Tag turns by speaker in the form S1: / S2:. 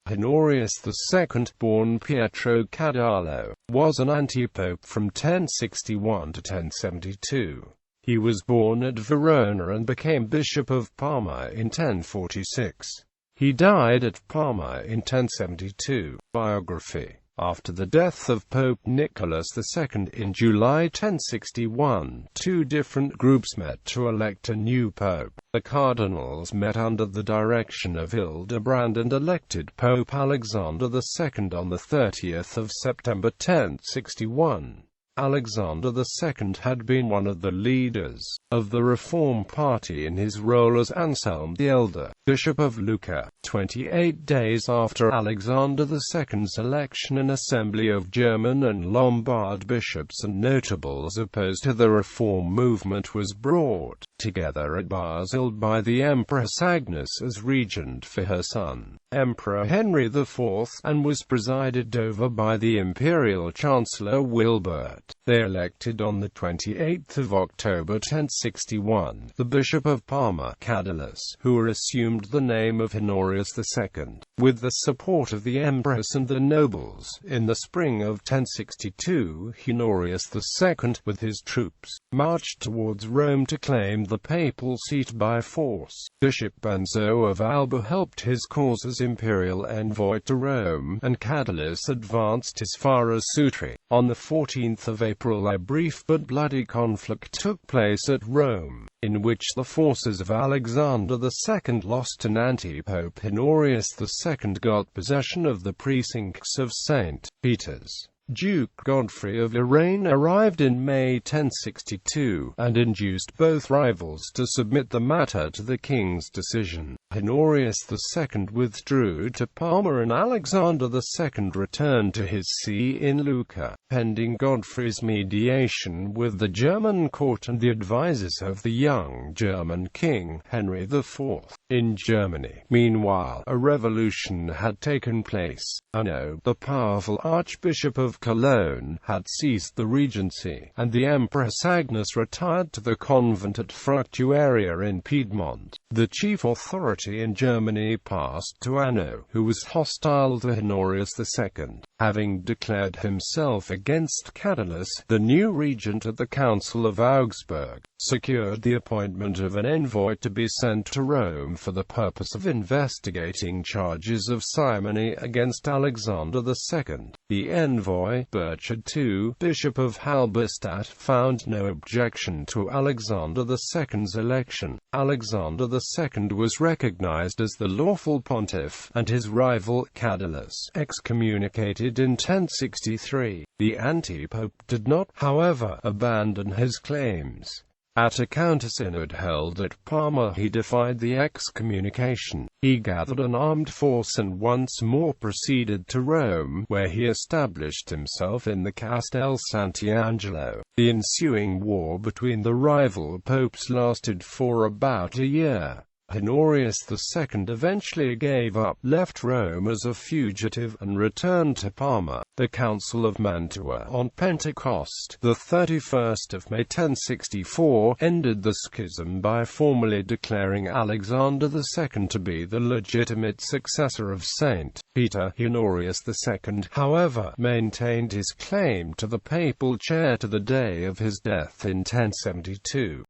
S1: Honorius II, born Pietro Cadalo, was an antipope from 1061 to 1072. He was born at Verona and became Bishop of Parma in 1046. He died at Parma in 1072. Biography. After the death of Pope Nicholas II in July 1061, two different groups met to elect a new pope. The cardinals met under the direction of Hildebrand and elected Pope Alexander II on the 30th of September 1061. Alexander II had been one of the leaders of the Reform Party in his role as Anselm the Elder, Bishop of Lucca. 28 days after Alexander II's election, an assembly of German and Lombard bishops and notables opposed to the Reform movement was brought together at Basel by the Empress Agnes as regent for her son, Emperor Henry IV, and was presided over by the Imperial Chancellor Wilbert. They elected on the 28th of October 1061, the Bishop of Parma, Cadalus, who assumed the name of Honorius II. With the support of the Empress and the nobles, in the spring of 1062, Honorius II, with his troops, marched towards Rome to claim the papal seat by force. Bishop Benzo of Alba helped his cause as imperial envoy to Rome, and Cadalus advanced as far as Sutri. On the 14th of April, a brief but bloody conflict took place at Rome, in which the forces of Alexander II lost and Antipope Honorius II got possession of the precincts of St. Peter's. Duke Godfrey of Lorraine arrived in May 1062, and induced both rivals to submit the matter to the king's decision. Honorius II withdrew to Parma and Alexander II returned to his see in Lucca, pending Godfrey's mediation with the German court and the advisers of the young German king, Henry IV. In Germany, meanwhile, a revolution had taken place. Anno, the powerful Archbishop of Cologne, had seized the regency, and the Empress Agnes retired to the convent at Fructuaria in Piedmont. The chief authority in Germany passed to Anno, who was hostile to Honorius II. Having declared himself against Cadalus, the new regent at the Council of Augsburg secured the appointment of an envoy to be sent to Rome for the purpose of investigating charges of simony against Alexander II. The envoy, Burchard II, Bishop of Halberstadt, found no objection to Alexander II's election. Alexander II was recognized as the lawful pontiff, and his rival, Cadalus, excommunicated in 1063. The antipope did not, however, abandon his claims. At a counter-synod held at Parma, he defied the excommunication. He gathered an armed force and once more proceeded to Rome, where he established himself in the Castel Sant'Angelo. The ensuing war between the rival popes lasted for about a year. Honorius II eventually gave up, left Rome as a fugitive, and returned to Parma. The Council of Mantua on Pentecost, the 31st of May 1064, ended the schism by formally declaring Alexander II to be the legitimate successor of St. Peter. Honorius II, however, maintained his claim to the papal chair to the day of his death in 1072.